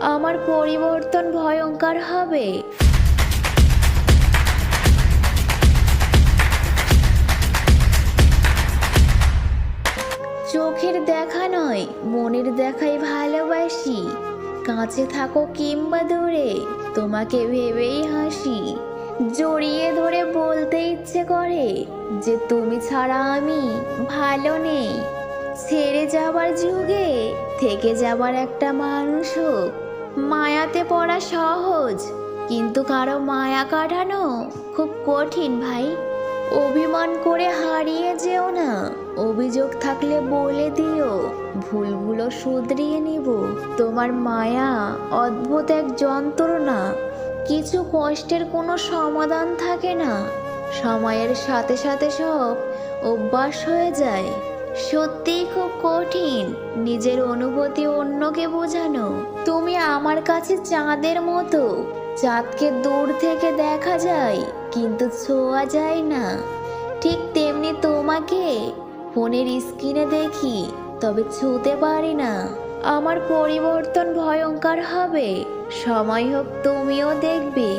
আমার পরিবর্তন ভয়ঙ্কর হবে। চোখের দেখা নয়, মনের দেখাই ভালোবাসি। কাছে থাকো কিংবা দূরে, তোমাকে ভেবেই হাসি। জড়িয়ে ধরে বলতে ইচ্ছে করে যে তুমি ছাড়া আমি ভালো নেই। ছেড়ে যাবার যুগে থেকে যাবার একটা মানুষ হোক। মায়াতে পড়া সহজ, কিন্তু কারো মায়া কাটানো খুব কঠিন ভাই। অভিমান করে হারিয়ে যেও না, অভিযোগ থাকলে বলে দিও, ভুলগুলো শুধরিয়ে নিব। তোমার মায়া অদ্ভুত এক যন্ত্রণা। কিছু কষ্টের কোনো সমাধান থাকে না, সময়ের সাথে সাথে সব অভ্যাস হয়ে যায়। সত্যিই খুব কঠিন নিজের অনুভূতি অন্যকে বোঝানো। তুমি আমার কাছে চাঁদের মতো, চাঁদকে দূর থেকে দেখা যায় কিন্তু ছোঁয়া যায় না। ঠিক তেমনি তোমাকে ফোনের স্ক্রিনে দেখি, তবে ছুঁতে পারি না। আমার পরিবর্তন ভয়ঙ্কর হবে, সময় হোক তুমিও দেখবে।